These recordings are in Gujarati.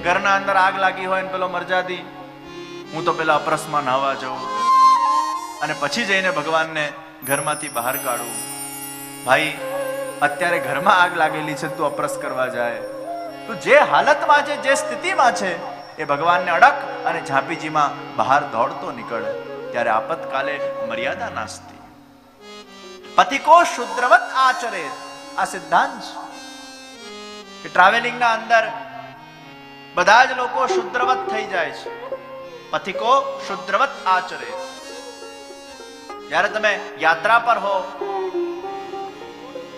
ઘરના અંદર આગ લાગી હોય ને પેલો મરજાદી, હું તો પેલા અપરસમાં નાહવા જાઉં અને પછી જઈને ભગવાનને ઘરમાંથી બહાર કાઢું. ભાઈ, અત્યારે ઘરમાં આગ લાગેલી છે, તું અપરસ કરવા જાય? તું જે હાલતમાં છે, જે સ્થિતિમાં છે, એ ભગવાનને અડક અને ઝાંપીજીમાં બહાર દોડતો નીકળ. ત્યારે આપતકાલે મર્યાદા નાસ્તી. પતિકો શુદ્રવત આચરે. આ સિદ્ધાંત છે કે ટ્રાવેલિંગના અંદર બધા જ લોકો શુદ્રવત થઈ જાય છે. પથિકો શુદ્રવત આચરે. જ્યારે તમે યાત્રા પર હો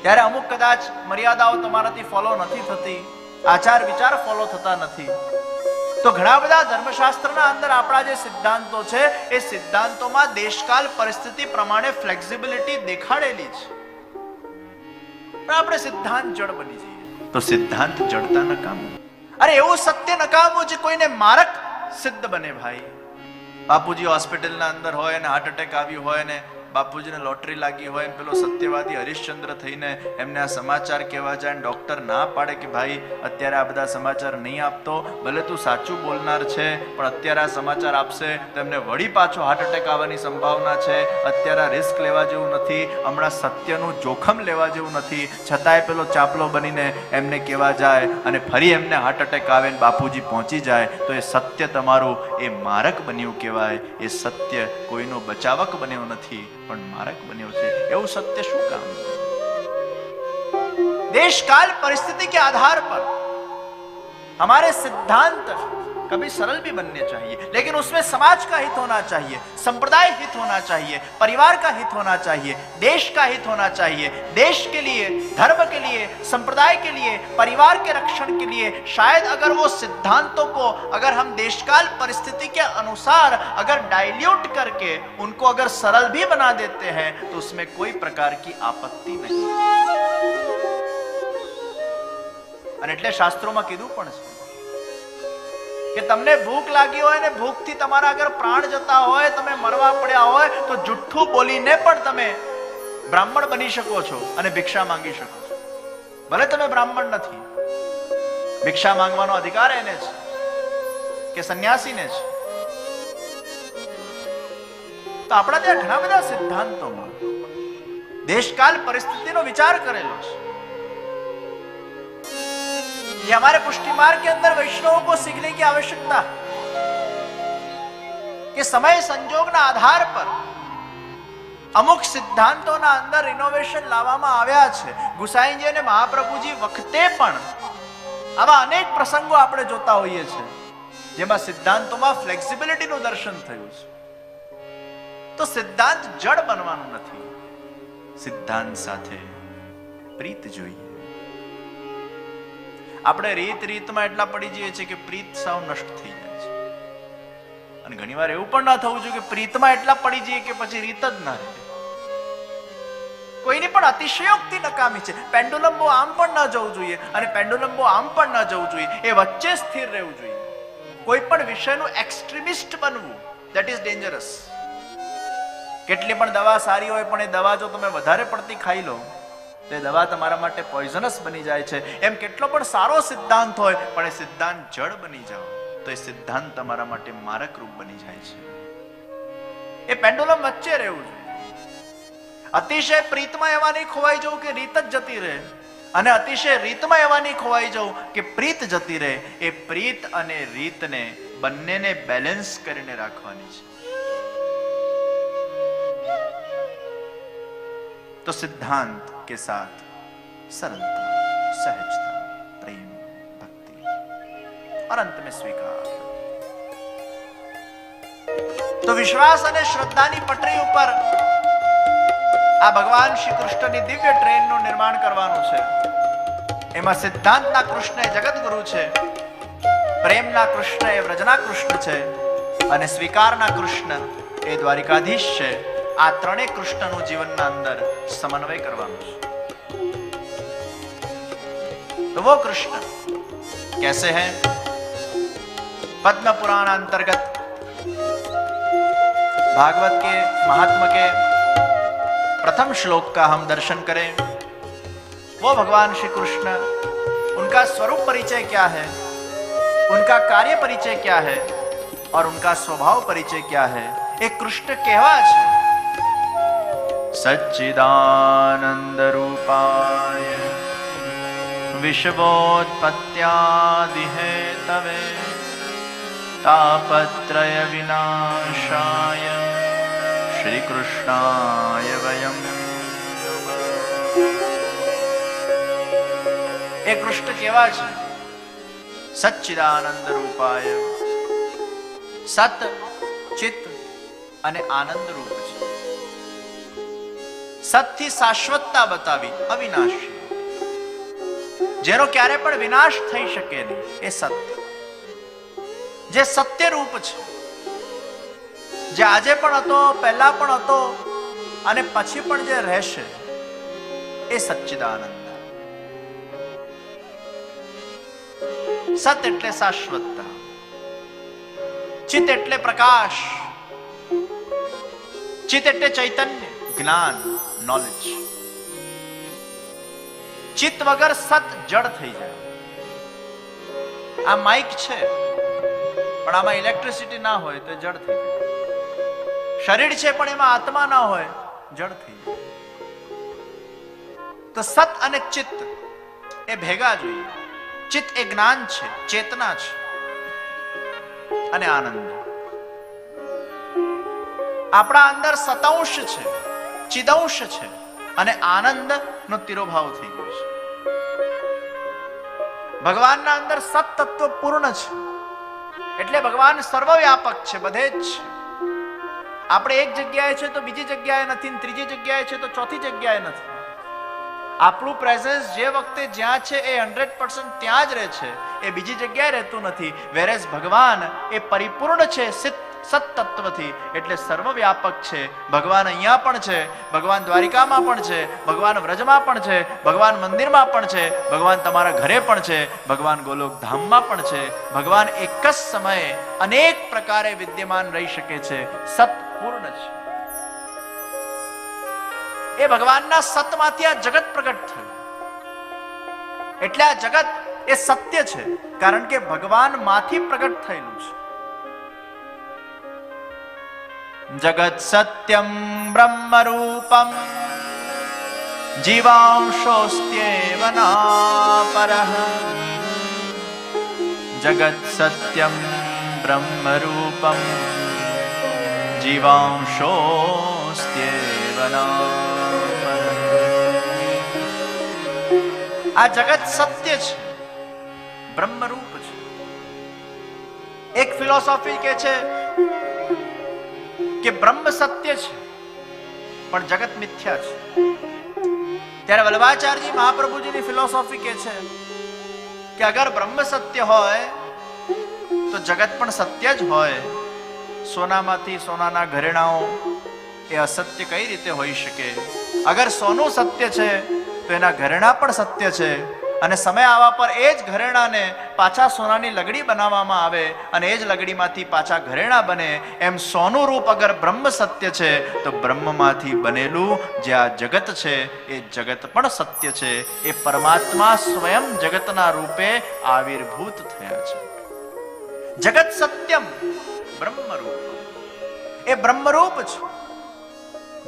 ત્યારે અમુક કદાચ મર્યાદાઓ તમારાથી ફોલો નથી થતી, આચાર વિચાર ફોલો થતા નથી, તો ઘણા બધા ધર્મશાસ્ત્રના અંદર આપણા જે સિદ્ધાંતો છે એ સિદ્ધાંતોમાં દેશકાલ પરિસ્થિતિ પ્રમાણે ફ્લેક્સિબિલિટી દેખાડેલી છે. પણ આપણે સિદ્ધાંત જડ બની જઈએ તો સિદ્ધાંત જડતા નકામું. અરે એવું સત્ય નકામું જે કોઈને મારક સિદ્ધ બને. ભાઈ, બાપુજી હોસ્પિટલના અંદર હોય ને હાર્ટ એટેક આવ્યું હોય ને બાપુજીને લોટરી લાગી હોય ને પેલો સત્યવાદી હરિશ્ચંદ્ર થઈને એમને આ સમાચાર કહેવા જાય ને ડોક્ટર ના પાડે કે ભાઈ અત્યારે આ બધા સમાચાર નહીં આપતો, ભલે તું સાચું બોલનાર છે પણ અત્યારે આ સમાચાર આપશે તો એમને વળી પાછો હાર્ટ એટેક આવવાની સંભાવના છે, અત્યારે આ રિસ્ક લેવા જેવું નથી, હમણાં સત્યનું જોખમ લેવા જેવું નથી, છતાંય પેલો ચાપલો બનીને એમને કહેવા જાય અને ફરી એમને હાર્ટ એટેક આવે ને બાપુજી પહોંચી જાય તો એ સત્ય તમારું એ મારક બન્યું કહેવાય. એ સત્ય કોઈનો બચાવક બન્યો નથી પણ મારક બન્યો છે. એવું सत्य શું काम? देश काल परिस्थिति के आधार पर हमारे सिद्धांत कभी सरल भी बनने चाहिए, लेकिन उसमें समाज का हित होना चाहिए, संप्रदाय हित होना चाहिए, परिवार का हित होना चाहिए, देश का हित होना चाहिए. देश के लिए, धर्म के लिए, संप्रदाय के लिए, परिवार के रक्षण के लिए शायद अगर वो सिद्धांतों को अगर हम देशकाल परिस्थिति के अनुसार अगर डाइल्यूट करके उनको अगर सरल भी बना देते हैं तो उसमें कोई प्रकार की आपत्ति नहीं. અને એટલે શાસ્ત્રોમાં કીધું પણ છે કે તમને ભૂખ લાગી હોય ને ભૂખથી તમારા અગર પ્રાણ જતા હોય, તમે મરવા પડ્યા હોય તો જુઠ્ઠું બોલીને પણ તમે બ્રાહ્મણ બની શકો છો અને ભિક્ષા માંગી શકો છો. ભલે તમે બ્રાહ્મણ નથી, ભિક્ષા માંગવાનો અધિકાર એને છે કે સંન્યાસીને છે. તો આપણા ત્યાં ઘણા બધા સિદ્ધાંતોમાં દેશકાલ પરિસ્થિતિનો વિચાર કરેલો છે. ये हमारे पुष्टि मार्ग के अंदर वैष्णवों को सीखने की आवश्यकता कि समय संजोगના આધાર પર અમુક સિદ્ધાંતોના અંદર ઇનોવેશન લાવવામાં આવ્યા છે. ગુસાઈજી અને મહાપ્રભુજી વખતે પણ આવા અનેક પ્રસંગો આપણે જોતા હોઈએ છીએ જેમાં સિદ્ધાંતોમાં ફ્લેક્સિબિલિટીનું દર્શન થયું છે. તો સિદ્ધાંત જડ બનવાનું નથી, સિદ્ધાંત સાથે પ્રીત જોઈએ. આપણે રીતમાં એટલા પડી જઈએ છીએ કે પ્રીત સાવ નષ્ટ થઈ જાય છે. અને ઘણીવાર એવું પણ ના થવું જોઈએ કે પ્રીતમાં એટલા પડી જઈએ કે પછી રીત જ ના રહે. કોઈની પણ અતિશયોક્તિ નકામી છે. પેન્ડુલમ બહુ આમ પણ ના જવું જોઈએ અને પેન્ડુલમ બહુ આમ પણ ના જવું જોઈએ. એ વચ્ચે સ્થિર રહેવું જોઈએ. કોઈ પણ વિષયનું એક્સ્ટ્રીમિસ્ટ બનવું ધેટ ઇઝ ડેન્જરસ. કેટલી પણ દવા સારી હોય પણ એ દવા જો તમે વધારે પડતી ખાઈ લો તો એ દવા તમારા માટે પોઈઝનસ બની જાય છે. એમ કેટલો પણ સારો સિદ્ધાંત હોય પણ એ સિદ્ધાંત જડ બની જાવ તો એ સિદ્ધાંત તમારા માટે મારક રૂપ બની જાય છે. એ પેન્ડુલમ વચ્ચે રહેવું જોઈએ. અતિશય પ્રીતમાં એવા નહીં ખોવાઈ જવું કે રીત જ જતી રહે અને અતિશય રીતમાં એવા નહીં ખોવાઈ જવું કે પ્રીત જતી રહે. એ પ્રીત અને રીતને બંનેને બેલેન્સ કરીને રાખવાની છે. तो सिद्धांत के साथ सरलता, सहजता, प्रेम, भक्ति और अंत में स्वीकार. तो विश्वास અને શ્રદ્ધાની પટરી ઉપર આ ભગવાન શ્રી કૃષ્ણની દિવ્ય ટ્રેનનું નિર્માણ કરવાનું છે. એમાં સિદ્ધાંતના કૃષ્ણ એ જગતગુરુ છે, પ્રેમના કૃષ્ણ એ વ્રજના કૃષ્ણ છે અને સ્વીકારના કૃષ્ણ એ દ્વારિકાધીશ છે. આ ત્રણેય કૃષ્ણનું જીવનના અંદર સમન્વય કરવાનું છે. तो वो कृष्ण कैसे हैं? पद्म पुराण अंतर्गत भागवत के महात्म के प्रथम श्लोक का हम दर्शन करें. वो भगवान श्री कृष्ण उनका स्वरूप परिचय क्या है, उनका कार्य परिचय क्या है और उनका स्वभाव परिचय क्या है, एक कृष्ण कहवा छे। सच्चिदानंद रूपाय विश्वोत्पत्त्यादि हेतवे तापत्रय विनाशाय श्री कृष्णाय वयम। એ કૃષ્ણ કેવા છે? સચ્ચિદાનંદ રૂપાય, સત, ચિત્ત અને આનંદ રૂપ છે. સતથી શાશ્વતતા બતાવી, અવિનાશી, જેનો ક્યારે પણ વિનાશ થઈ શકે નહીં, એ સત્ય. જે સત્ય રૂપ છે, જે આજે પણ હતો, પહેલા પણ હતો અને પછી પણ જે રહેશે, એ સચ્ચિદાનંદ. સત એટલે શાશ્વતતા, ચિત એટલે પ્રકાશ, ચિત એટલે ચૈતન્ય, જ્ઞાન, નોલેજ. ચિત વગર સત જડ થઈ જાય. આ માઇક છે પણ આમાં ઇલેક્ટ્રિસિટી ના હોય તો જડ થઈ જાય. શરીર છે પણ એમાં આત્મા ના હોય, જડ થઈ જાય. તો સત અને ચિત્ત એ ભેગા જોઈએ. ચિત્ત એ જ્ઞાન છે, ચેતના છે, અને આનંદ. આપણા અંદર સતાંશ છે, ચિદંશ છે, અને આનંદ નો તિરોભાવ થઈ ગયો છે. ભગવાનના અંદર સત તત્વ પૂર્ણ છે, એટલે ભગવાન સર્વવ્યાપક છે, બધે જ છે. આપણે એક જગ્યાએ છે તો બીજી જગ્યાએ નથી, ત્રીજી જગ્યાએ છે તો ચોથી જગ્યાએ નથી. આપણું પ્રેઝન્સ જે વખતે જ્યાં છે એ 100% ત્યાં જ રહે છે, એ બીજી જગ્યાએ રહેતું નથી. વેરેઝ ભગવાન એ પરિપૂર્ણ છે સત તત્વથી, એટલે સર્વવ્યાપક છે. ભગવાન અહીંયા પણ છે, ભગવાન દ્વારિકામાં પણ છે, ભગવાન વ્રજમાં પણ છે, ભગવાન મંદિરમાં પણ છે, ભગવાન તમારા ઘરે પણ છે, ભગવાન ગોલોક ધામમાં પણ છે. ભગવાન એક જ સમયે અનેક પ્રકારે વિદ્યમાન રહી શકે છે. સત પૂર્ણ છે. એ ભગવાનના સતમાંથી આ જગત પ્રગટ થયું. એટલે આ જગત એ સત્ય છે, કારણ કે ભગવાન માંથી પ્રગટ થયેલું છે. જગત સત્યમ બ્રહ્મ રૂપમ જીવાંશોસ્ત્યેવ નાપરઃ. જગત સત્યમ બ્રહ્મ રૂપમ જીવાંશોસ્ત્યેવ નાપરઃ. આ જગત સત્ય છે, બ્રહ્મરૂપ છે. એક ફિલોસોફી કે છે કે બ્રહ્મ સત્ય છે પણ જગત મિથ્યા છે. ત્યારે વલ્લભાચાર્યજી મહાપ્રભુજીની ફિલોસોફી કે છે કે અગર બ્રહ્મ સત્ય હોય તો જગત પણ સત્ય જ હોય. સોનામાંથી સોનાના ઘરેણાઓ એ અસત્ય કઈ રીતે હોઈ શકે? અગર સોનું સત્ય છે તો એના ઘરેણા પણ સત્ય છે, અને સમય આવવા પર એ જ ઘરેણાને પાછા સોનાની લગડી બનાવવામાં આવે અને એ જ લગડીમાંથી પાછા ઘરેણા બને. એમ સોનું રૂપ અગર બ્રહ્મ સત્ય છે તો બ્રહ્મમાંથી બનેલું જે આ જગત છે એ જગત પણ સત્ય છે. એ પરમાત્મા સ્વયં જગતના રૂપે આવિર્ભૂત થયા છે. જગત સત્યમ બ્રહ્મરૂપ, એ બ્રહ્મરૂપ છે.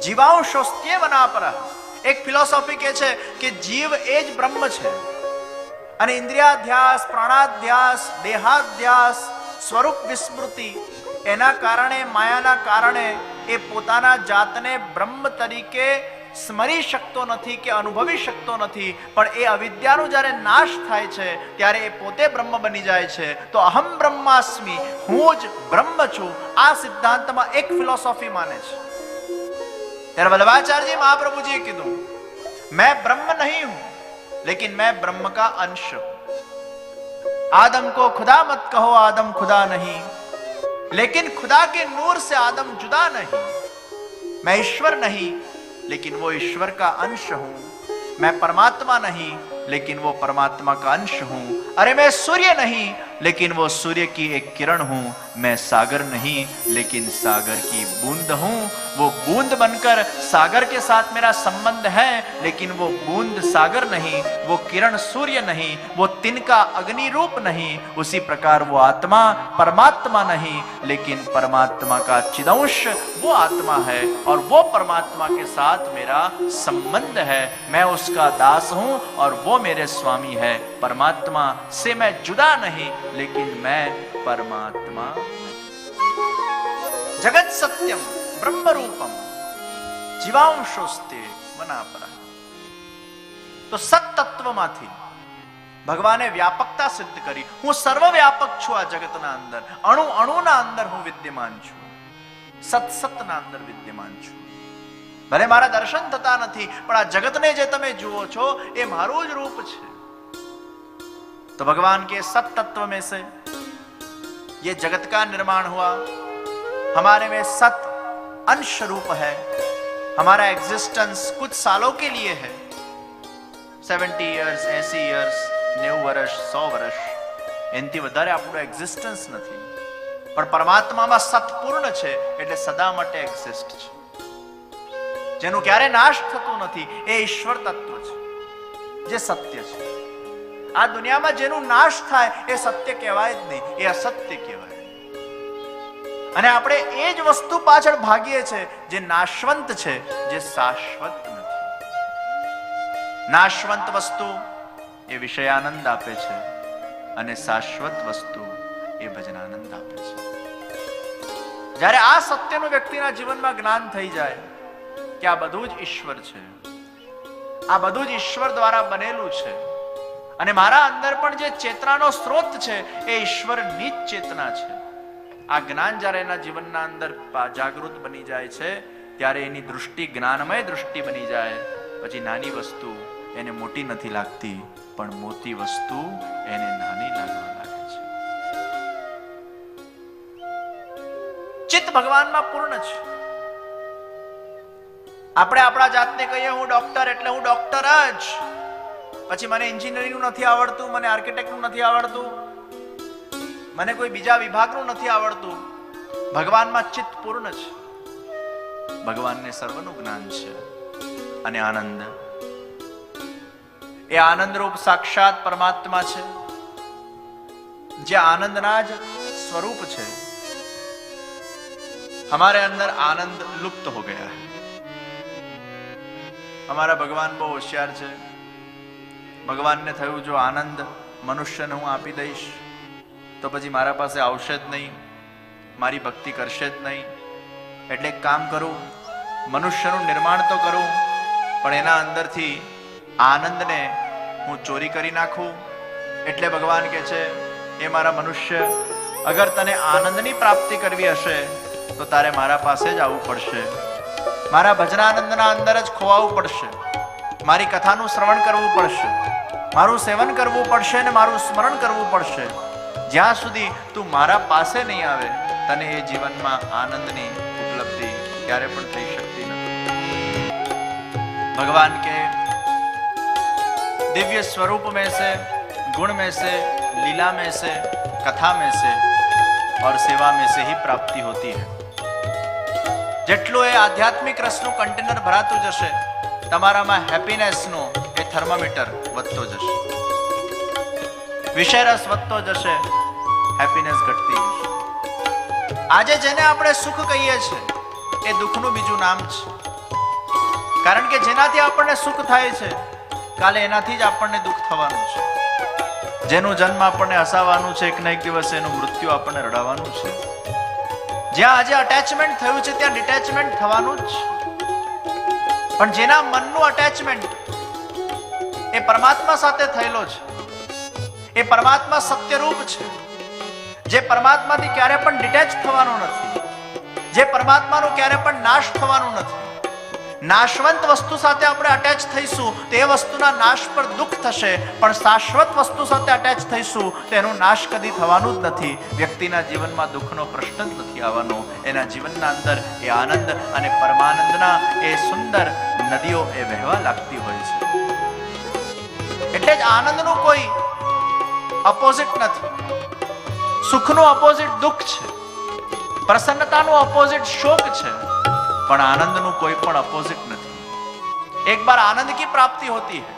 જીવાંશોસ્ત્યેવ નાપરઃ. એક ફિલોસોફી કે છે કે જીવ એ જ બ્રહ્મ છે, અને ઇન્દ્રિયાધ્યાસ, પ્રાણાધ્યાસ, દેહાધ્યાસ, સ્વરૂપ વિસ્મૃતિ, એના કારણે, માયાના કારણે એ પોતાના જાતને બ્રહ્મ તરીકે સ્મરી શકતો નથી કે અનુભવી શકતો નથી. પણ એ અવિદ્યાનો જ્યારે નાશ થાય છે ત્યારે એ પોતે બ્રહ્મ બની જાય છે. તો અહમ બ્રહ્માસ્મિ, હું જ બ્રહ્મ છું, આ સિદ્ધાંતમાં એક ફિલોસોફી માને છે. ત્યારે વલ્લભાચાર્યજી મહાપ્રભુજીએ કીધું, मैं ब्रह्म नहीं हूं लेकिन मैं ब्रह्म का अंश हूं. आदम को खुदा मत कहो, आदम खुदा नहीं, लेकिन खुदा के नूर से आदम जुदा नहीं. मैं ईश्वर नहीं लेकिन वो ईश्वर का अंश हूं. मैं परमात्मा नहीं लेकिन वो परमात्मा का अंश हूं. अरे मैं सूर्य नहीं लेकिन वो सूर्य की एक किरण हूं, मैं सागर नहीं लेकिन सागर की बूंद हूं। वो बूंद बनकर सागर के साथ मेरा संबंध है, लेकिन वो बूंद सागर नहीं, वो किरण सूर्य नहीं, वो तिनका अग्नि रूप नहीं। उसी प्रकार वो आत्मा परमात्मा नहीं, लेकिन परमात्मा का चिदंश वो आत्मा है और वो परमात्मा के साथ मेरा संबंध है। मैं उसका दास हूं और वो मेरे स्वामी है। परमात्मा से मैं जुदा नहीं, लेकिन मैं परमात्मा। जगत सत्यम ब्रह्म रूपम जीवांशोस्ते मनापरा। तो सत तत्वમાંથી ભગવાને વ્યાપકતા સિદ્ધ કરી। હું સર્વવ્યાપક છું આ જગતના અંદર, અણુ અણુના અંદર હું વિદ્યમાન છું, સત સતના અંદર વિદ્યમાન છું। ભલે મારા દર્શન થતા નથી, પણ આ જગતને જે તમે જુઓ છો એ મારું જ રૂપ છે। तो भगवान के सत तत्व में से ये जगत का निर्माण हुआ। हमारे में सत अंश रूप है। हमारा एग्जिस्टेंस कुछ सालों के लिए है, 70 years, 80 years, 90 વર્ષ, 100 વર્ષ, એનથી વધારે આપણું એક્ઝિસ્ટન્સ નથી। પણ પરમાત્મામાં સત પૂર્ણ છે એટલે સદા માટે એક્ઝિસ્ટ છે, જેનું ક્યારે નાશ થતું નથી। એ ઈશ્વર તત્વ છે જે સત્ય છે। આ દુનિયામાં જેનું નાશ થાય એ સત્ય કહેવાય જ નહીં, એ અસત્ય કહેવાય। અને આપણે એ જ વસ્તુ પાછળ ભાગીએ છે જે નાશવંત છે, જે શાશ્વત નથી। નાશવંત વસ્તુ એ વિષયાનંદ આપે છે અને શાશ્વત વસ્તુ એ ભજનાનંદ આપે છે। જ્યારે આ સત્યનું વ્યક્તિના જીવનમાં જ્ઞાન થઈ જાય કે આ બધું જ ઈશ્વર છે, આ બધું જ ઈશ્વર દ્વારા બનેલું છે અને મારા અંદર પણ જે ચેતનાનો સ્ત્રોત છે એ ઈશ્વરની જ ચેતના છે। આ જ્ઞાન જ્યારે એના જીવનના અંદર જાગૃત બની જાય છે ત્યારે એની દૃષ્ટિ જ્ઞાનમય દૃષ્ટિ બની જાય। પછી નાની વસ્તુ એને મોટી નથી લાગતી, પણ મોટી વસ્તુ એને નાની લાગવા લાગે છે। ચિત્ત ભગવાનમાં પૂર્ણ છે। આપણે આપણા જાતને કહીએ હું ડોક્ટર એટલે હું ડોક્ટર જ, પછી મને એન્જિનિયરિંગનું નથી આવડતું, મને આર્કિટેક્ટનું નથી આવડતું, મને કોઈ બીજા વિભાગનું નથી આવડતું। ભગવાનમાં ચિત્ત પૂર્ણ છે। ભગવાનને સર્વનું જ્ઞાન છે અને આનંદ એ આનંદ રૂપ સાક્ષાત પરમાત્મા છે, જે આનંદના જ સ્વરૂપ છે। हमारे अंदर आनंद लुप्त हो गया है। हमारा भगवान बहुत होशियार है। भगवान ने थયું जो आनंद मनुष्यने હું આપી દઈશ તો પછી મારા પાસે આવશે જ નહીં, મારી ભક્તિ કરશે જ નહીં, એટલે એક કામ કરું, મનુષ્યનું નિર્માણ તો કરું પણ એના અંદરથી આનંદને હું ચોરી કરી નાખું। એટલે ભગવાન કહે છે એ મારા મનુષ્ય, અગર તને આનંદની પ્રાપ્તિ કરવી હશે તો તારે મારા પાસે જ આવવું પડશે, મારા ભજનાનંદના અંદર જ ખોવાવું પડશે, મારી કથાનું શ્રવણ કરવું પડશે, મારું સેવન કરવું પડશે અને મારું સ્મરણ કરવું પડશે। જ્યાં સુધી તું મારા પાસે નહીં આવે તને એ જીવનમાં આનંદની ઉપલબ્ધિ ક્યારે પણ થઈ શકતી નથી। भगवान के दिव्य स्वरूप में से, गुण में से, लीला में से, कथा में से और सेवा में से ही प्राप्ति होती है। જેટલો એ આધ્યાત્મિક રસનું કન્ટેનર ભરાતું જશે તમારામાં હેપીનેસનો એ થર્મોમીટર વધતો જશે, વિષય રસ વધતો જશે, હેપીનેસ ઘટતી જશે। આજે જેને આપણે સુખ કહીએ છીએ એ દુઃખનું બીજું નામ છે, કારણ કે જેનાથી આપણને સુખ થાય છે કાલે એનાથી જ આપણને દુઃખ થવાનું છે। જેનું જન્મ આપણને હસાવવાનું છે, એક ના એક દિવસે એનું મૃત્યુ આપણને રડાવવાનું છે। જ્યાં આજે અટેચમેન્ટ થયું છે ત્યાં ડિટેચમેન્ટ થવાનું જ છે, પણ જેના મનનું અટેચમેન્ટ એ પરમાત્મા સાથે થયેલો છે, એ પરમાત્મા સત્યરૂપ છે, જે પરમાત્માથી ક્યારે પણ ડિટેચ થવાનું નથી, જે પરમાત્માનો ક્યારે પણ નાશ થવાનું નથી। નાશવંત વસ્તુ સાથે આપણે અટેચ થઈશું તો એ વસ્તુના નાશ પર દુઃખ થશે, પણ શાશ્વત વસ્તુ સાથે અટેચ થઈશું તો એનો નાશ કદી થવાનું જ નથી। વ્યક્તિના જીવનમાં દુઃખનો પ્રશ્ન જ નથી આવવાનો, એના જીવનના અંદર એ આનંદ અને પરમાનંદના એ સુંદર નદીઓ એ વહેવા લાગતી હોય છે। એટલે જ આનંદનું કોઈ અપોઝિટ નથી। સુખનું ઓપોઝિટ દુઃખ છે, પ્રસન્નતાનું ઓપોઝિટ શોક છે, પણ आनंदનું કોઈ પણ ઓપોઝિટ નથી. एक बार आनंद की प्राप्ति होती है,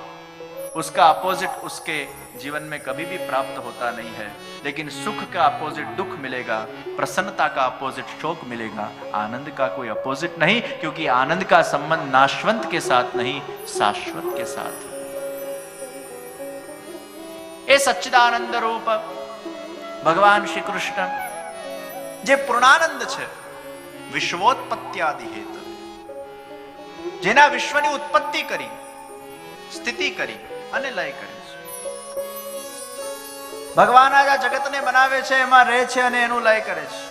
उसका अपोजिट उसके जीवन में कभी भी प्राप्त होता नहीं है. लेकिन सुख का अपोजिट दुख मिलेगा, प्रसन्नता का अपोजिट शोक मिलेगा, आनंद का कोई अपोजिट नहीं, क्योंकि आनंद का संबंध नाशवंत के साथ नहीं, शाश्वत के साथ. ये सच्चिदानंद रूप भगवान श्री कृष्ण जे पूर्णानंद છે, વિશ્વોત્પત્ત્યાદિ હેતુ, જેના વિશ્વની ઉત્પત્તિ કરી, સ્થિતિ કરી અને લય કરી છે. ભગવાન આ જગતને બનાવે છે, એમાં રહે છે અને એનું લય કરે છે.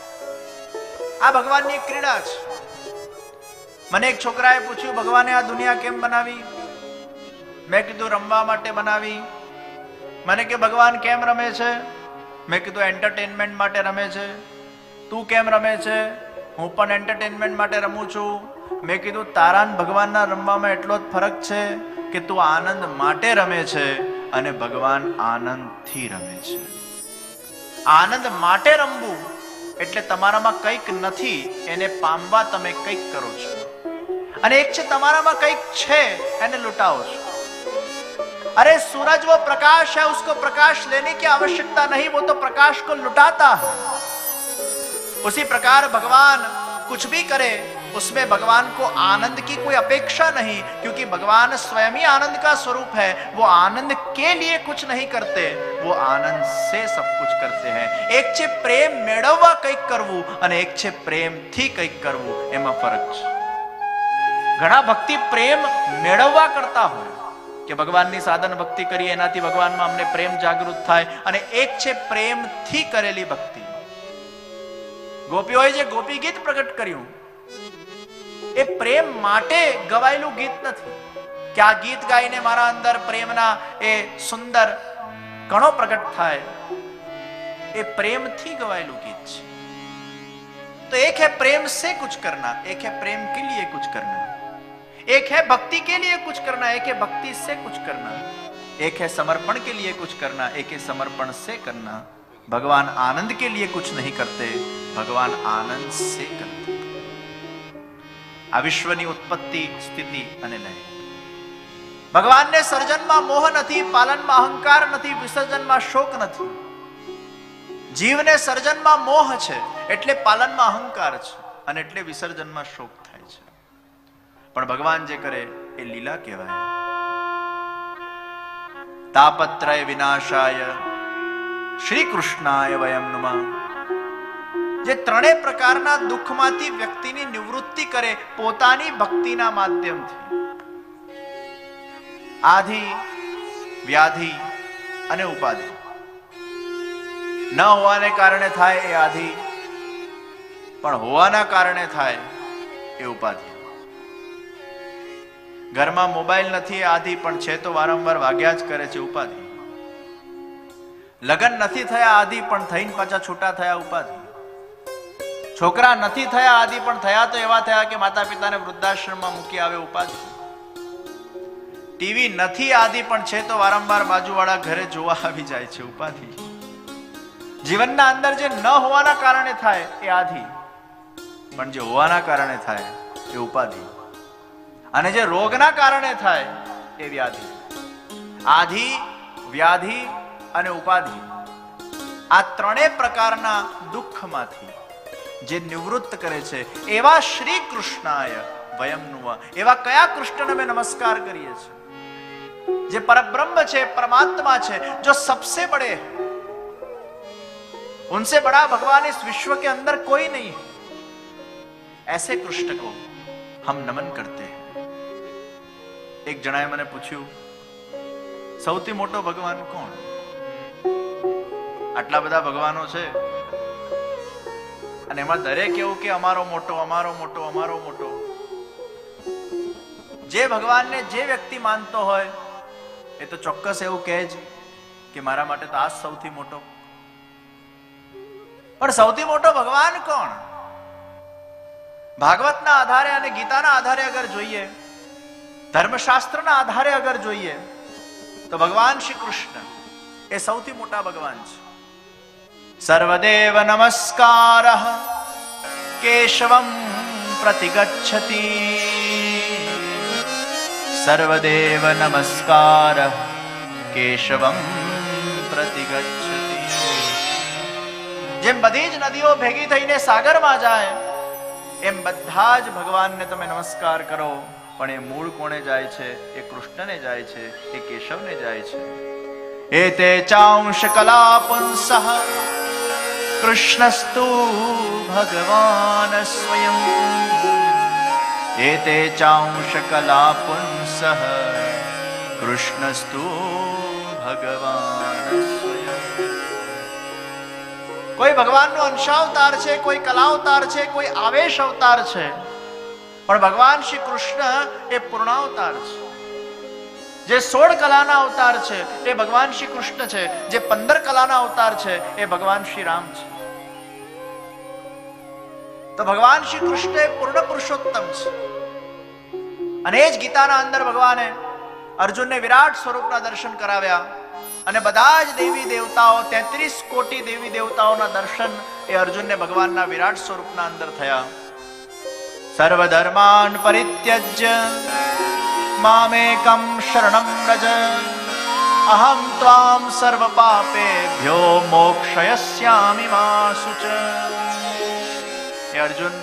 આ ભગવાનની એક ક્રીડા છે. મને એક છોકરાએ પૂછ્યું, ભગવાને આ દુનિયા કેમ બનાવી? મેં કીધું રમવા માટે બનાવી. મને કે ભગવાન કેમ રમે છે? મેં કીધું એન્ટરટેનમેન્ટ માટે રમે છે. તું કેમ રમે છે? હું પણ એન્ટરટેનમેન્ટ માટે રમું છું. મેં કીધું તારા ને ભગવાનના રમવામાં એટલો જ ફરક છે કે તું આનંદ માટે રમે છે અને ભગવાન આનંદથી રમે છે. આનંદ માટે રમવું એટલે તમારામાં કંઈક નથી, એને પામવા તમે કંઈક કરો છો. અને એક છે તમારામાં કંઈક છે, એને લૂંટાવો છો. अरे सूरज वो प्रकाश है, उसको प्रकाश लेने की आवश्यकता नहीं, वो तो प्रकाश को लुटाता है. उसी प्रकार भगवान कुछ भी करे, उसमें भगवान को आनंद की कोई अपेक्षा नहीं, क्योंकि भगवान स्वयं ही आनंद का स्वरूप है. वो आनंद के लिए कुछ नहीं करते, वो आनंद से सब कुछ करते हैं. एक છે પ્રેમ મેળવવા કંઈક કરવું અને એક છે પ્રેમથી કંઈક કરવું, એમાં ફરક છે. ઘણા ભક્તિ પ્રેમ મેળવવા કરતા હોય કે ભગવાનની સાધન ભક્તિ કરીએ, એનાથી ભગવાનમાં અમને પ્રેમ જાગૃત થાય, અને એક છે પ્રેમથી કરેલી ભક્તિ. ગોપીઓએ જે ગોપી ગીત પ્રગટ કર્યું એ પ્રેમ માટે ગવાયેલું ગીત નથી કે આ ગીત ગાઈને મારા અંદર પ્રેમના એ સુંદર કણો પ્રગટ થાય. એ પ્રેમથી ગવાયેલું ગીત છે. तो एक है प्रेम से कुछ करना, एक है प्रेम के लिए कुछ करना, एक है भक्ति के लिए कुछ करना, एक है भक्ति से कुछ करना, एक है समर्पण के लिए कुछ करना, एक है समर्पण से करना. भगवान आनंद के लिए कुछ नहीं करते, भगवान आनंद से करते. आ विश्वनी उत्पत्ति, स्थिति અને લય. ભગવાનને સર્જનમાં મોહ નથી, પાલનમાં અહંકાર નથી, વિસર્જનમાં શોક નથી. જીવને સર્જનમાં મોહ છે એટલે પાલનમાં અહંકાર છે અને એટલે વિસર્જનમાં શોક થાય છે. પણ ભગવાન જે કરે એ લીલા કહેવાય. તાપત્રય વિનાશાય શ્રી કૃષ્ણાય વયમ નમઃ. જે ત્રણેય પ્રકારના દુઃખમાંથી વ્યક્તિની નિવૃત્તિ કરે પોતાની ભક્તિના માધ્યમથી. આધિ, વ્યાધિ અને ઉપાધિ. ન હોવાને કારણે થાય એ આધિ, પણ હોવાના કારણે થાય એ ઉપાધિ. ઘરમાં મોબાઈલ નથી એ આધિ, પણ છે તો વારંવાર વાગ્યા જ કરે છે, ઉપાધિ. લગ્ન નથી થયા આધિ, પણ થઈને પાછા છૂટા થયા, ઉપાધિ. છોકરા નથી થયા આદિ, પણ થયા તો એવા થયા કે માતા પિતાને વૃદ્ધાશ્રમમાં મૂકી આવે, ઉપાધિ. ટીવી નથી આદિ, પણ છે તો વારંવાર બાજુવાળા ઘરે જોવા આવી જાય છે, ઉપાધિ. જીવનના અંદર જે ન હોવાના કારણે થાય એ આધિ, પણ જે હોવાના કારણે થાય એ ઉપાધિ. અને જે રોગના કારણે થાય એ વ્યાધિ. આધિ, વ્યાધિ અને ઉપાધિ, આ ત્રણેય પ્રકારના દુઃખમાંથી જે નિવૃત્ત કરે છે એવા શ્રી કૃષ્ણાય વયમ નમઃ. એવા કયા કૃષ્ણને અમે નમસ્કાર કરીએ છીએ? જે પરબ્રહ્મ છે, પરमात्मा છે, जो सबसे बड़े हैं, उनसे बड़ा भगवान इस विश्व के अंदर कोई नहीं है. ऐसे कृष्ण को हम नमन करते हैं. एक जणाए મને પૂછ્યું, સૌથી મોટો ભગવાન કોણ? આટલા બધા ભગવાનો છે અને એમાં દરેક એવું કે અમારો મોટો, અમારો મોટો, અમારો મોટો. જે ભગવાનને જે વ્યક્તિ માનતો હોય એ તો ચોક્કસ એવું કહે જ કે મારા માટે તો આ સૌથી મોટો. પણ સૌથી મોટો ભગવાન કોણ? ભાગવતના આધારે અને ગીતાના આધારે અગર જોઈએ, ધર્મશાસ્ત્રના આધારે અગર જોઈએ, તો ભગવાન શ્રી કૃષ્ણ એ સૌથી મોટા ભગવાન છે. સર્વદેવ નમસ્કારઃ કેશવમ પ્રતિગચ્છતિ. સર્વદેવ નમસ્કારઃ કેશવમ પ્રતિગચ્છતિ. જેમ બધી જ નદીઓ ભેગી થઈને સાગરમાં જાય એમ બધા જ ભગવાનને તમે નમસ્કાર કરો, પણ એ મૂળ કોને જાય છે? એ કૃષ્ણને જાય છે, એ કેશવને જાય છે. એતે ચાંશ કલા પુંસઃ કૃષ્ણસ્તુ ભગવાન સ્વયં. એતે ચાંશ કલા પુંસઃ કૃષ્ણસ્તુ ભગવાન સ્વયં. કોઈ ભગવાનનો અંશાવતાર છે, કોઈ કલાવતાર છે, કોઈ આવેશ અવતાર છે, પણ ભગવાન શ્રી કૃષ્ણ એ પૂર્ણાવતાર છે. જે 16 કલાના અવતાર છે એ ભગવાન શ્રી કૃષ્ણ છે, જે 15 કલાના અવતાર છે એ ભગવાન શ્રી રામ છે. તો ભગવાન શ્રી કૃષ્ણ એ પૂર્ણ પુરુષોત્તમ છે. અને એ જ ગીતાના અંદર ભગવાને અર્જુનને વિરાટ સ્વરૂપના દર્શન કરાવ્યા અને બધા જ દેવી દેવતાઓ 33 કોટી દેવી દેવતાઓના દર્શન એ અર્જુનને ભગવાનના વિરાટ સ્વરૂપના અંદર થયા. સર્વધર્માન પરિત્યજ્ય મામેકમ શરણમ વ્રજ અહમ ત્વામ સર્વ પાપેભ્યો મોક્ષયસ્યામિ મા શુચ. હે અર્જુન,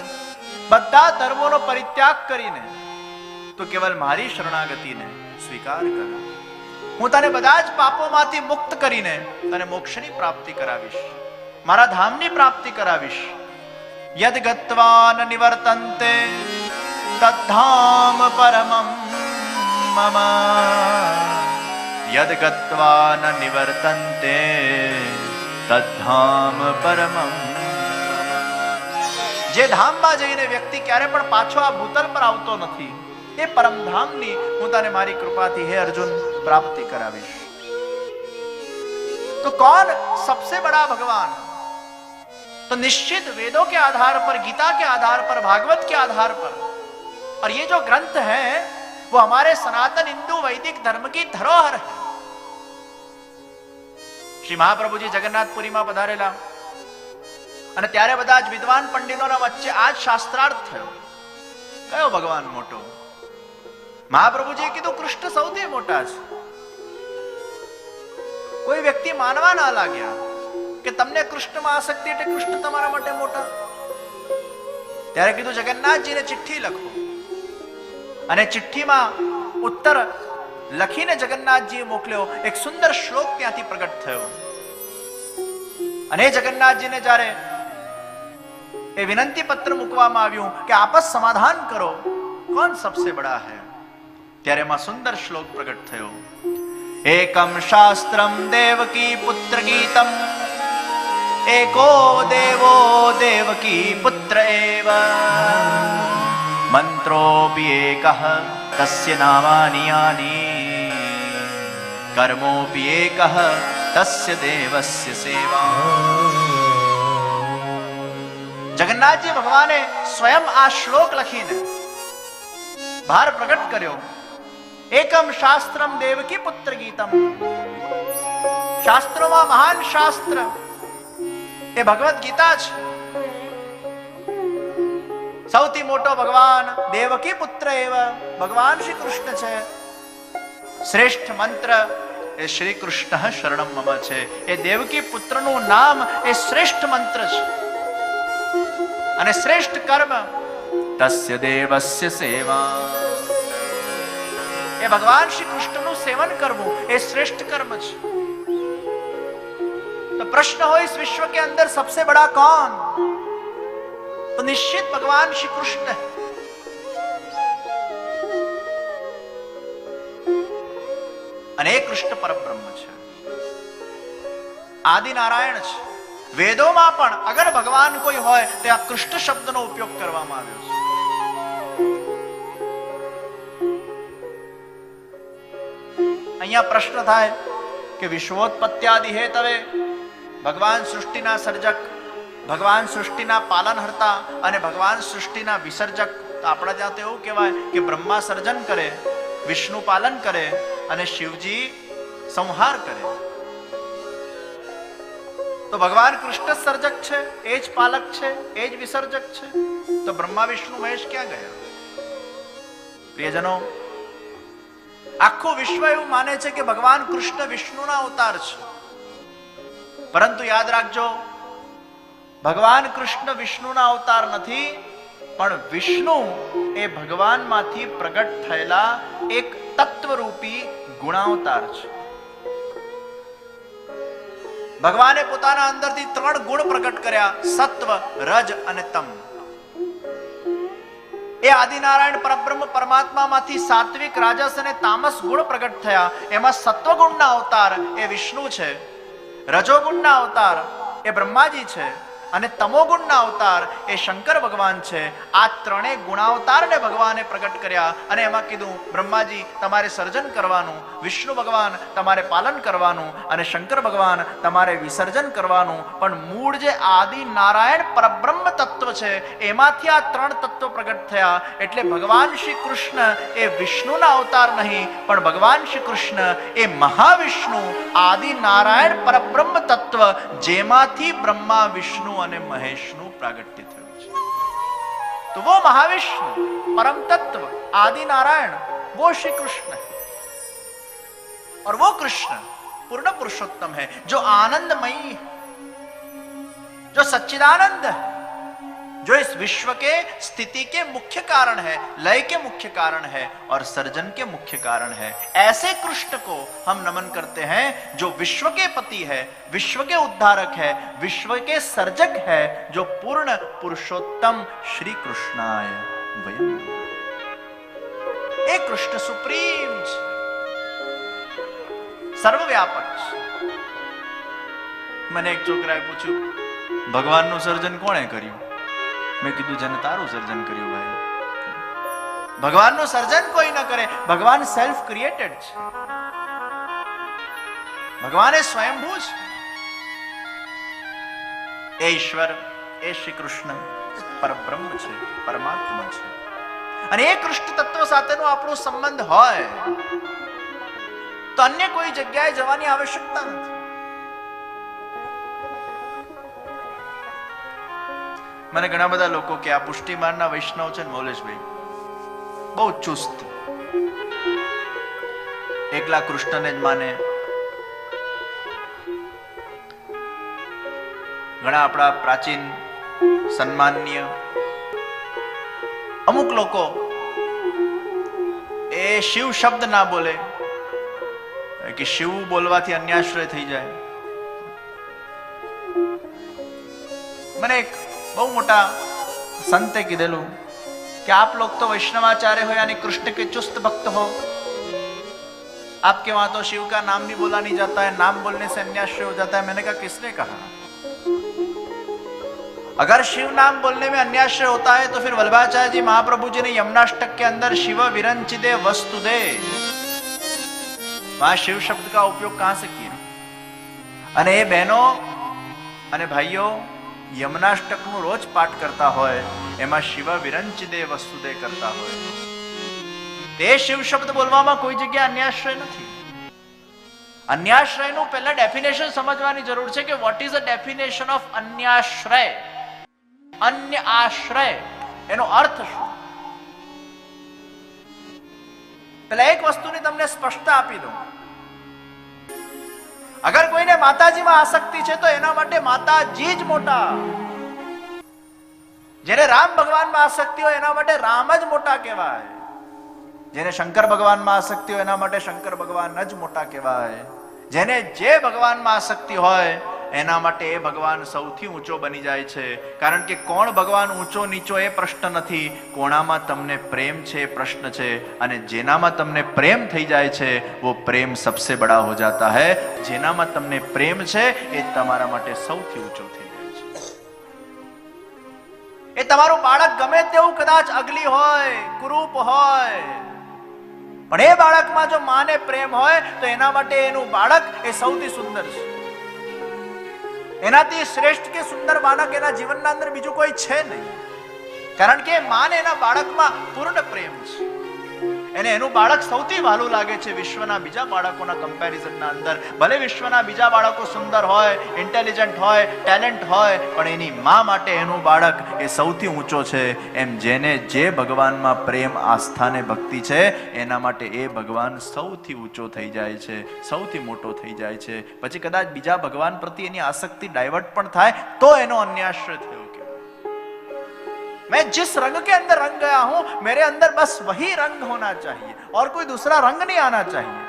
બધા ધર્મોનો પરિત્યાગ કરીને તું કેવલ મારી શરણાગતિને સ્વીકાર કર. હું તને બધા જ પાપોમાંથી મુક્ત કરીને તને મોક્ષની પ્રાપ્તિ કરાવીશ, મારા ધામની પ્રાપ્તિ કરાવીશ. યદ ગત્વા ન નિવર્તન્તે તદ્ધામ પરમં મમ. યદ ગત્વા ન નિવર્તન્તે તદ્ધામ પરમં. જે ધામમાં જઈને વ્યક્તિ ક્યારે પણ પાછો આ ભૂતલ પર આવતો નથી, એ પરમધામની હું તને મારી કૃપાથી હે અર્જુન પ્રાપ્તિ કરાવીશ. तो कौन सबसे बड़ा भगवान? तो निश्चित वेदों के आधार पर, गीता के आधार पर, भागवत के आधार पर, और ये जो ग्रंथ है वो हमारे सनातन हिंदू वैदिक धर्म की धरोहर है. श्री महाप्रभु जी जगन्नाथपुरी में पधारेला અને ત્યારે બધા જ વિદ્વાન પંડિતોના વચ્ચે આ જ શાસ્ત્રાર્થ થયો. કયો ભગવાન મોટો? મહાપ્રભુજીએ કીધું કૃષ્ણ સૌથી મોટા છે. કોઈ વ્યક્તિ માનવા ના લાગ્યા કે તમને કૃષ્ણમાં આસક્તિ એટલે કૃષ્ણ તમારા માટે મોટા. ત્યારે કીધું જગન્નાથજીને ચિઠ્ઠી લખો, અને ચિઠ્ઠીમાં ઉત્તર લખીને જગન્નાથજીએ મોકલ્યો. એક સુંદર શ્લોક ત્યાંથી પ્રગટ થયો. અને જગન્નાથજીને જ્યારે એ વિનંતી પત્ર મૂકવામાં આવ્યું કે આપસ સમાધાન કરો, કોણ સબસે બડા હૈ, ત્યારે એમાં સુંદર શ્લોક પ્રગટ થયો. એકમ શાસ્ત્રમ દેવકી પુત્ર ગીતમ એકો દેવો દેવકી પુત્ર એવ મંત્રોપી એકઃ તસ્ય નામાનિ યાનિ કર્મોપી એકઃ તસ્ય દેવસ્ય સેવા. જગન્નાથજી ભગવાને સ્વયં આ શ્લોક લખીને ભાર પ્રગટ કર્યો. એકમ શાસ્ત્રમ દેવકી પુત્ર ગીતમ. શાસ્ત્રોમાં મહાન શાસ્ત્ર એ ભગવદ ગીતા છે. સૌથી મોટો ભગવાન દેવકી પુત્ર એવ ભગવાન શ્રી કૃષ્ણ છે. શ્રેષ્ઠ મંત્ર એ શ્રી કૃષ્ણ શરણમ મમ છે. એ દેવકી પુત્રનું નામ એ શ્રેષ્ઠ મંત્ર છે. અને શ્રેષ્ઠ કર્મ તસ્ય દેવસ્ય સેવા. એ ભગવાન શ્રી કૃષ્ણનું સેવન કરવું એ શ્રેષ્ઠ કર્મ છે. तो प्रश्न हो इस विश्व के अंदर सबसे बड़ा कौन? तो निश्चित भगवान श्री कृष्ण है. અને એ કૃષ્ણ પરબ્રહ્મ છે, આદિ નારાયણ છે. વેદોમાં પણ અગર ભગવાન કોઈ હોય તો આ કૃષ્ણ શબ્દનો ઉપયોગ કરવામાં આવ્યો છે. અહીંયા પ્રશ્ન થાય કે વિશ્વોત્પત્યાદિ હેતવે ભગવાન સૃષ્ટિના સર્જક, ભગવાન સૃષ્ટિના પાલનહર્તા અને ભગવાન સૃષ્ટિના વિસર્જક. તો આપણા ત્યાં તો એવું કહેવાય કે બ્રહ્મા સર્જન કરે, વિષ્ણુ પાલન કરે અને શિવજી સંહાર કરે. તો ભગવાન કૃષ્ણ સર્જક છે, એ જ પાલક છે, એ જ વિસર્જક છે. તો બ્રહ્મા વિષ્ણુ મહેશ ક્યાં ગયા? પ્રિયજનો, આખું વિશ્વ એવું માને છે કે ભગવાન કૃષ્ણ વિષ્ણુના અવતાર છે. પરંતુ યાદ રાખજો, ભગવાન કૃષ્ણ વિષ્ણુના અવતાર નથી, પણ વિષ્ણુ એ ભગવાનમાંથી પ્રગટ થયેલા એક તત્વરૂપી ગુણાવતાર છે. ભગવાને પોતાના અંદરથી 3 ગુણ પ્રગટ કર્યા: સત્વ, રજ અને તમ. એ આદિનારાયણ પરબ્રહ્મ પરમાત્મામાંથી સાત્વિક, રાજસ અને તામસ ગુણ પ્રગટ થયા. એમાં સત્વગુણના અવતાર એ વિષ્ણુ છે, રજોગુણના અવતાર એ બ્રહ્માજી છે અને તમોગુણના અવતાર એ શંકર ભગવાન છે. આ 3 ગુણાવતારને ભગવાને પ્રગટ કર્યા અને એમાં કીધું, બ્રહ્માજી તમારે સર્જન કરવાનું, વિષ્ણુ ભગવાન તમારે પાલન કરવાનું અને શંકર ભગવાન તમારે વિસર્જન કરવાનું. પણ મૂળ જે આદિ નારાયણ પરબ્રહ્મ તત્વ છે એમાંથી આ 3 તત્વો પ્રગટ થયા. એટલે ભગવાન શ્રી કૃષ્ણ એ વિષ્ણુના અવતાર નહીં, પણ ભગવાન શ્રી કૃષ્ણ એ મહાવિષ્ણુ આદિ નારાયણ પરબ્રહ્મ તત્વ, જેમાંથી બ્રહ્મા, વિષ્ણુ અને મહેશનું પ્રાગટ્ય થયું છે. तो वो महाविष्णु परम तत्व आदि नारायण वो श्री कृष्ण है. और वो कृष्ण पूर्ण पुरुषोत्तम है, जो आनंदमयी है, जो सच्चिदानंद है, जो इस विश्व के स्थिति के मुख्य कारण है, लय के मुख्य कारण है और सर्जन के मुख्य कारण है. ऐसे कृष्ण को हम नमन करते हैं जो विश्व के पति है, विश्व के उद्धारक है, विश्व के सर्जक है, जो पूर्ण पुरुषोत्तम श्री कृष्णाय वयम. एक कृष्ण सुप्रीम છે, સર્વવ્યાપક છે. મને એક છોકરાએ પૂછ્યું, ભગવાનનું સર્જન કોણે કર્યું? મેં કીધું, જેને તારું સર્જન કર્યું ભાઈ. ભગવાનનું સર્જન કોઈ ન કરે, ભગવાન સેલ્ફ ક્રિએટેડ છે. ભગવાન એ સ્વયંભૂ છે. એ ઈશ્વર, એ શ્રી કૃષ્ણ પરબ્રહ્મ છે, પરમાત્મા છે. અને એ કૃષ્ણ તત્વ સાથેનો આપણો સંબંધ હોય તો અન્ય કોઈ જગ્યાએ જવાની આવશ્યકતા નથી. મને ઘણા બધા લોકો કે આ પુષ્ટિમાનના વૈષ્ણવ છે ને મૌલેશભાઈ બહુ ચુસ્ત, એકલા કૃષ્ણને જ માને. ઘણા આપણા પ્રાચીન સન્માનનીય અમુક લોકો એ શિવ શબ્દ ના બોલે કે શિવ બોલવાથી અન્યાશ્રય થઈ જાય. મને એક બહુ મોટા સંતે કીધેલું कि आप लोग तो वैष्णवाचार्य हो यानी कृष्ण के चुस्त भक्त हो, आपके वहां तो शिव का नाम भी बोला नहीं जाता है, नाम बोलने से अन्याश्रय हो जाता है. मैंने कहा किसने कहा? अगर शिव नाम बोलने में अन्याश्रय होता है तो फिर वल्लभाचार्य जी महाप्रभु जी ने यमुनाष्टक के अंदर शिव विरंचिदे वस्तुदे, वहां शिव शब्द का उपयोग कहां से किया? अने ए बहनों अने भाइयों, यमुनाष्टक नु रोज पाठ करता होय एमा शिव विरंचिदे वस्तुदे करता होय ते शिव शब्द बोलवामां कोई जग्याए अन्याश्रय नथी. अन्याश्रय नु पहला डेफिनेशन समझवानी जरूर छे कि what is the definition of अन्याश्रय. अन्य आश्रय एनो अर्थ शुं? पहला एक वस्तुनी तमने स्पष्टता आपी दઉં. अगर कोईने माताजी में आसक्ति है तो एना माटे माताजी ज मोटा. जेने राम भगवान में आसक्ति हो एना माटे राम ज मोटा कहेवाय. जेने शंकर भगवान में आसक्ति हो एना माटे शंकर भगवान ज मोटा कहेवाय. जेने जे भगवान में आसक्ति होय एना माटे ए भगवान सौथी ऊंचो बनी जाय छे. कारण के कोण भगवान ऊंचो नीचो ए प्रश्न नथी, कोणामां तमने प्रेम छे प्रश्न छे. अने जेनामां तमने प्रेम थई जाय छे वो प्रेम सबसे बड़ा हो जाता है. जेनामां तमने प्रेम छे ए तमारा माटे सौथी ऊंचो थई जाय छे. ए तमारुं बाळक गमे तेवुं कदाच अगली होय, कुरूप होय, पण ए बाळकमां जो माने प्रेम होय तो एना माटे एनुं बाळक ए सौथी सुंदर छे. एनाथी श्रेष्ठ के सुंदर बालक एना जीवनना अंदर बीजું કોઈ છે નહીં. કારણ કે માને એના બાળકમાં પૂર્ણ પ્રેમ છે. એને એનું બાળક સૌથી વહાલું લાગે છે વિશ્વના બીજા બાળકોના કમ્પેરિઝનના અંદર. ભલે વિશ્વના બીજા બાળકો સુંદર હોય, ઇન્ટેલિજન્ટ હોય, ટેલેન્ટ હોય, પણ એની મા માટે એનું બાળક એ સૌથી ઊંચો છે. એમ જેને જે ભગવાનમાં પ્રેમ, આસ્થા ને ભક્તિ છે એના માટે એ ભગવાન સૌથી ઊંચો થઈ જાય છે, સૌથી મોટો થઈ જાય છે. પછી કદાચ બીજા ભગવાન પ્રત્યે એની આસક્તિ ડાયવર્ટ પણ થાય તો એનો અન્યાશ્રય થયો. मैं जिस रंग के अंदर रंग गया हूं, मेरे अंदर बस वही रंग होना चाहिए और कोई दूसरा रंग नहीं आना चाहिए.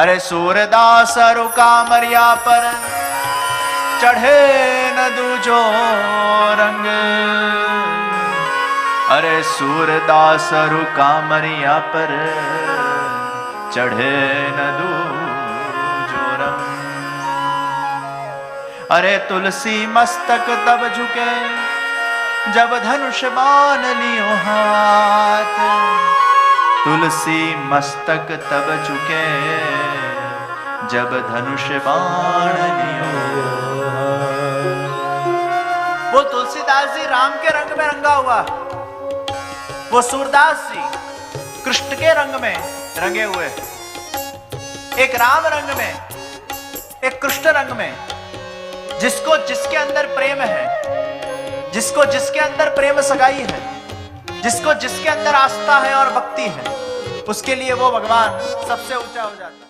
अरे सूरदास रु कामरिया पर चढ़े न दूजो रंग. अरे सूरदास रु कामरिया पर चढ़े न दूजो रंग. अरे तुलसी मस्तक तब झुके जब धनुष बाण लियो हाथ. तुलसी मस्तक तब झुके जब धनुष बाण लियो. वो तुलसीदास जी राम के रंग में रंगा हुआ, वो सूरदास जी कृष्ण के रंग में रंगे हुए. एक राम रंग में, एक कृष्ण रंग में. जिसको जिसके अंदर प्रेम है, जिसको जिसके अंदर प्रेम सगाई है, जिसको जिसके अंदर आस्था है और भक्ति है, उसके लिए वो भगवान सबसे ऊंचा हो जाता है.